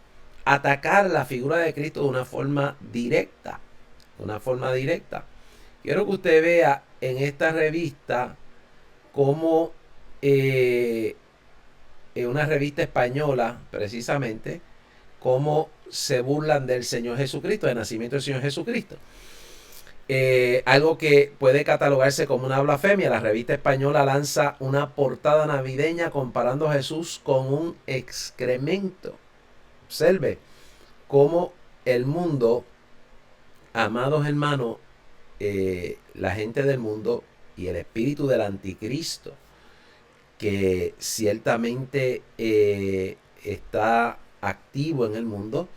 S1: atacar la figura de Cristo de una forma directa. Quiero que usted vea en esta revista cómo en una revista española precisamente cómo se burlan del Señor Jesucristo, del nacimiento del Señor Jesucristo. Algo que puede catalogarse como una blasfemia. La revista española lanza una portada navideña comparando a Jesús con un excremento. Observe cómo el mundo, amados hermanos, la gente del mundo y el espíritu del anticristo, que ciertamente está activo en el mundo,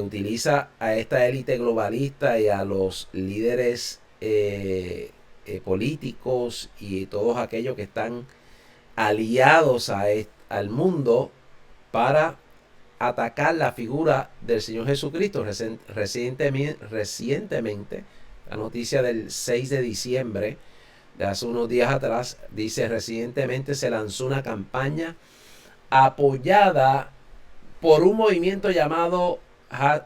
S1: utiliza a esta élite globalista y a los líderes políticos y todos aquellos que están aliados al mundo para atacar la figura del Señor Jesucristo. Recientemente, la noticia del 6 de diciembre, de hace unos días atrás, dice: recientemente se lanzó una campaña apoyada por un movimiento llamado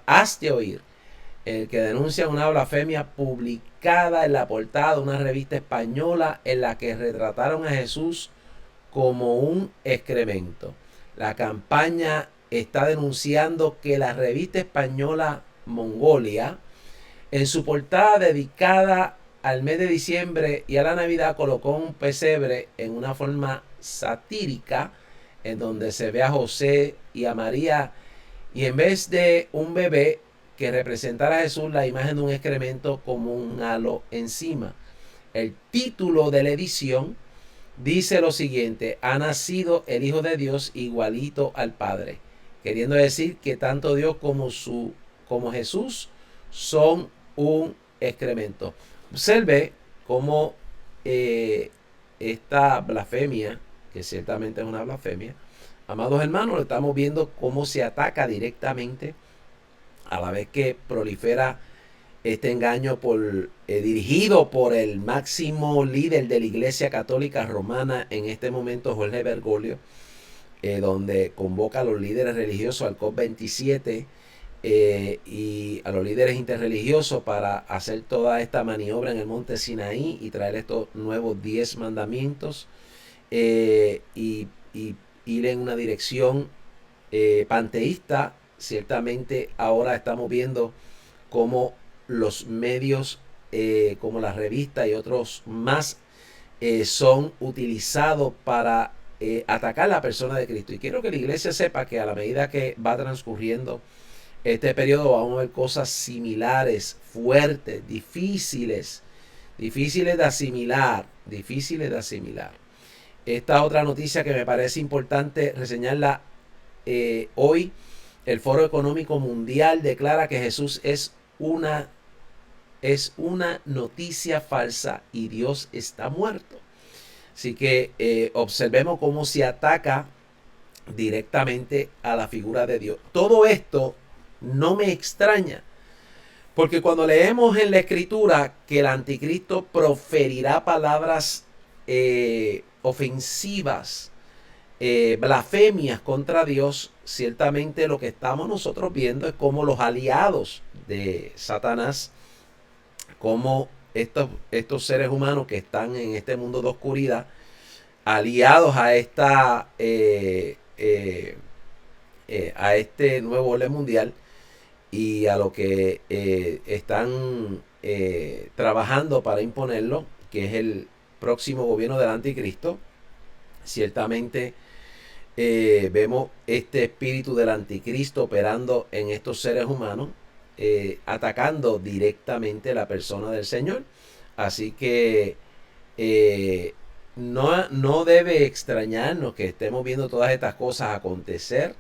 S1: Hazte Oír, el que denuncia una blasfemia publicada en la portada de una revista española en la que retrataron a Jesús como un excremento. La campaña está denunciando que la revista española Mongolia, en su portada dedicada al mes de diciembre y a la Navidad, colocó un pesebre en una forma satírica, en donde se ve a José y a María, y en vez de un bebé que representara a Jesús, la imagen de un excremento como un halo encima. El título de la edición dice lo siguiente: ha nacido el Hijo de Dios igualito al Padre, queriendo decir que tanto Dios como Jesús son un excremento. Observe cómo esta blasfemia, que ciertamente es una blasfemia, amados hermanos, estamos viendo cómo se ataca directamente a la vez que prolifera este engaño dirigido por el máximo líder de la Iglesia Católica Romana en este momento, Jorge Bergoglio, donde convoca a los líderes religiosos al COP27 y a los líderes interreligiosos para hacer toda esta maniobra en el monte Sinaí y traer estos nuevos 10 mandamientos y ir en una dirección panteísta. Ciertamente ahora estamos viendo cómo los medios, como las revistas y otros más, son utilizados para atacar a la persona de Cristo. Y quiero que la iglesia sepa que a la medida que va transcurriendo este periodo vamos a ver cosas similares, fuertes, difíciles de asimilar, Esta otra noticia que me parece importante reseñarla hoy: el Foro Económico Mundial declara que Jesús es una noticia falsa y Dios está muerto. Así que observemos cómo se ataca directamente a la figura de Dios. Todo esto no me extraña, porque cuando leemos en la Escritura que el anticristo proferirá palabras ofensivas, blasfemias contra Dios, ciertamente lo que estamos nosotros viendo es cómo los aliados de Satanás, como estos seres humanos que están en este mundo de oscuridad, aliados a este nuevo orden mundial y a lo que están trabajando para imponerlo, que es el próximo gobierno del anticristo. Ciertamente vemos este espíritu del anticristo operando en estos seres humanos, atacando directamente la persona del Señor. Así que no debe extrañarnos que estemos viendo todas estas cosas acontecer.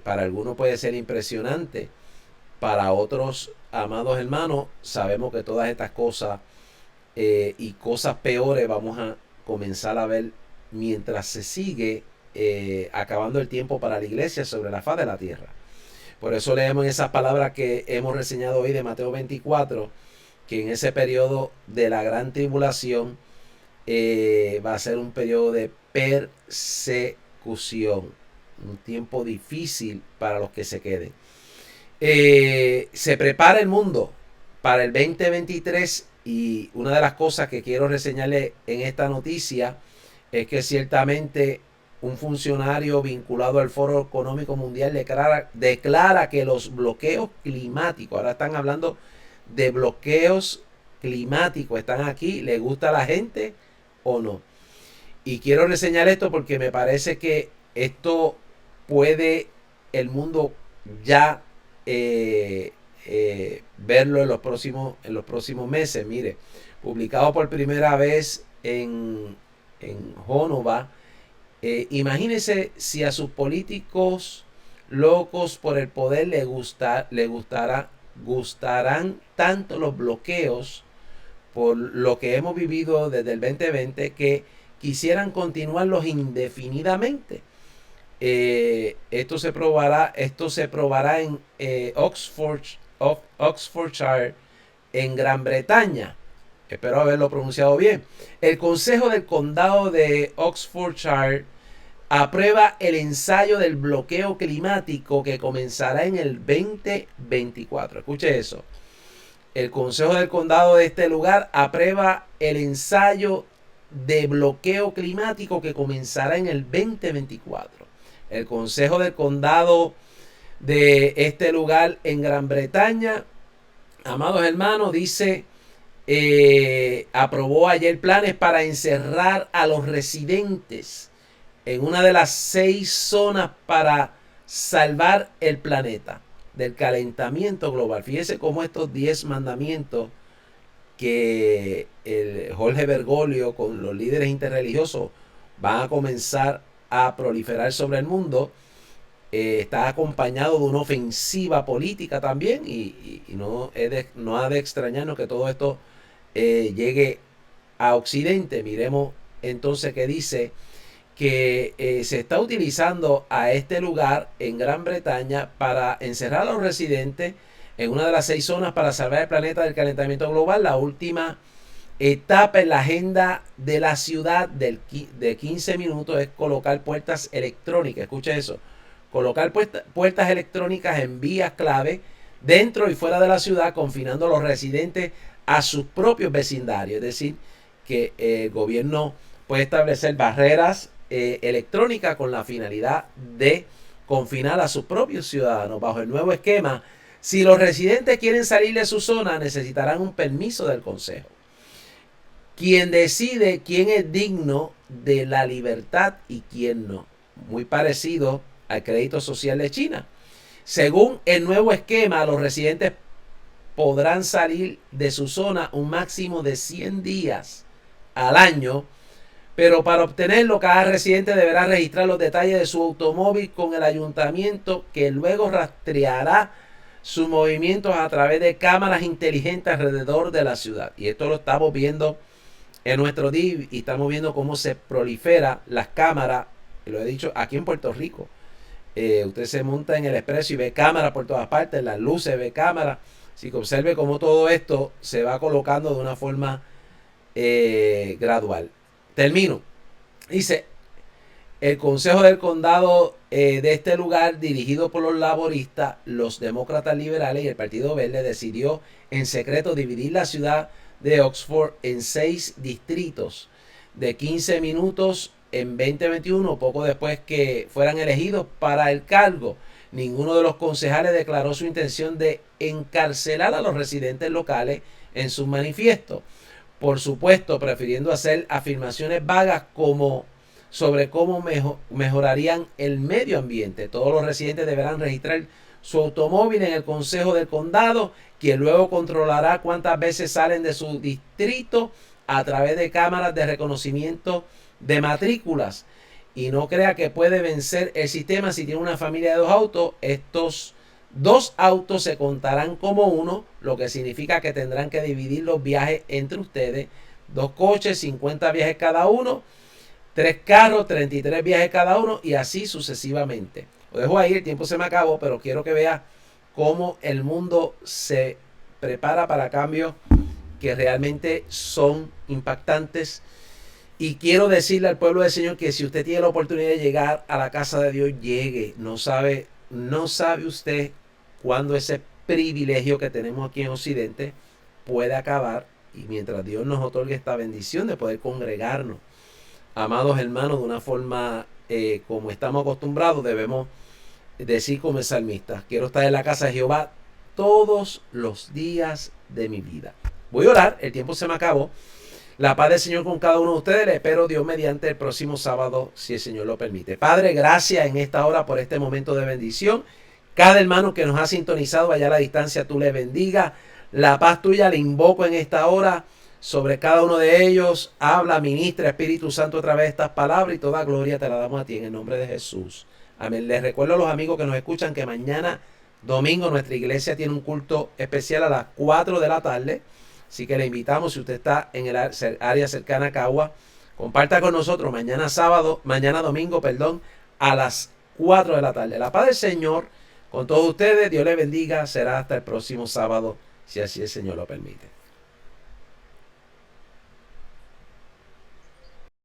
S1: Para algunos puede ser impresionante, para otros, amados hermanos, sabemos que todas estas cosas y cosas peores vamos a comenzar a ver mientras se sigue acabando el tiempo para la iglesia sobre la faz de la tierra. Por eso leemos en esas palabras que hemos reseñado hoy de Mateo 24, que en ese periodo de la gran tribulación va a ser un periodo de persecución, un tiempo difícil para los que se queden. Se prepara el mundo para el 2023 y una de las cosas que quiero reseñarle en esta noticia es que ciertamente un funcionario vinculado al Foro Económico Mundial declara que los bloqueos climáticos, ahora están hablando de bloqueos climáticos, están aquí, ¿le gusta a la gente o no? Y quiero reseñar esto porque me parece que esto puede el mundo ya verlo en los próximos meses. Mire, publicado por primera vez en Jónova. Imagínense si a sus políticos locos por el poder gustarán tanto los bloqueos por lo que hemos vivido desde el 2020 que quisieran continuarlos indefinidamente. Esto se probará en Oxfordshire, en Gran Bretaña. Espero haberlo pronunciado bien. El Consejo del Condado de Oxfordshire aprueba el ensayo del bloqueo climático que comenzará en el 2024. Escuche eso. El Consejo del Condado de este lugar aprueba el ensayo de bloqueo climático que comenzará en el 2024. El Consejo del Condado de este lugar en Gran Bretaña, amados hermanos, dice, aprobó ayer planes para encerrar a los residentes en una de las 6 zonas para salvar el planeta del calentamiento global. Fíjese cómo estos 10 mandamientos que el Jorge Bergoglio con los líderes interreligiosos van a comenzar a proliferar sobre el mundo, está acompañado de una ofensiva política también y no ha de extrañarnos que todo esto llegue a Occidente. Miremos entonces que dice que se está utilizando a este lugar en Gran Bretaña para encerrar a los residentes en una de las 6 zonas para salvar el planeta del calentamiento global. La última etapa en la agenda de la ciudad de 15 minutos es colocar puertas electrónicas. Escucha eso. Colocar puertas electrónicas en vías clave dentro y fuera de la ciudad, confinando a los residentes a sus propios vecindarios. Es decir, que el gobierno puede establecer barreras electrónicas con la finalidad de confinar a sus propios ciudadanos. Bajo el nuevo esquema, si los residentes quieren salir de su zona, necesitarán un permiso del Consejo, quien decide quién es digno de la libertad y quién no. Muy parecido al crédito social de China. Según el nuevo esquema, los residentes podrán salir de su zona un máximo de 100 días al año, pero para obtenerlo cada residente deberá registrar los detalles de su automóvil con el ayuntamiento, que luego rastreará sus movimientos a través de cámaras inteligentes alrededor de la ciudad. Y esto lo estamos viendo en nuestro DIV y estamos viendo cómo se prolifera las cámaras. Lo he dicho aquí en Puerto Rico. Usted se monta en el expreso y ve cámaras por todas partes, las luces, ve cámaras. Así que observe cómo todo esto se va colocando de una forma gradual. Termino. Dice, el Consejo del Condado de este lugar, dirigido por los laboristas, los demócratas liberales y el Partido Verde, decidió en secreto dividir la ciudad de Oxford en 6 distritos de 15 minutos en 2021, poco después que fueran elegidos para el cargo. Ninguno de los concejales declaró su intención de encarcelar a los residentes locales en sus manifiestos. Por supuesto, prefiriendo hacer afirmaciones vagas sobre cómo mejorarían el medio ambiente. Todos los residentes deberán registrar su automóvil en el Consejo del Condado, quien luego controlará cuántas veces salen de su distrito a través de cámaras de reconocimiento de matrículas. Y no crea que puede vencer el sistema si tiene una familia de 2 autos. Estos 2 autos se contarán como uno, lo que significa que tendrán que dividir los viajes entre ustedes. 2 coches, 50 viajes cada uno. 3 carros, 33 viajes cada uno, y así sucesivamente. Lo dejo ahí, el tiempo se me acabó, pero quiero que vea cómo el mundo se prepara para cambios que realmente son impactantes. Y quiero decirle al pueblo del Señor que si usted tiene la oportunidad de llegar a la casa de Dios, llegue. No sabe usted cuándo ese privilegio que tenemos aquí en Occidente puede acabar. Y mientras Dios nos otorgue esta bendición de poder congregarnos, amados hermanos, de una forma como estamos acostumbrados, debemos decir como el salmista: quiero estar en la casa de Jehová todos los días de mi vida. Voy a orar, el tiempo se me acabó. La paz del Señor con cada uno de ustedes. Les espero Dios mediante el próximo sábado, si el Señor lo permite. Padre, gracias en esta hora por este momento de bendición. Cada hermano que nos ha sintonizado allá a la distancia, tú le bendiga. La paz tuya le invoco en esta hora sobre cada uno de ellos. Habla, ministra, Espíritu Santo, a través de estas palabras, y toda gloria te la damos a ti en el nombre de Jesús. Amén. Les recuerdo a los amigos que nos escuchan que mañana domingo nuestra iglesia tiene un culto especial a las 4 de la tarde. Así que le invitamos, si usted está en el área cercana a Cagua, comparta con nosotros mañana domingo, a las 4 de la tarde. La paz del Señor con todos ustedes. Dios les bendiga. Será hasta el próximo sábado, si así el Señor lo permite.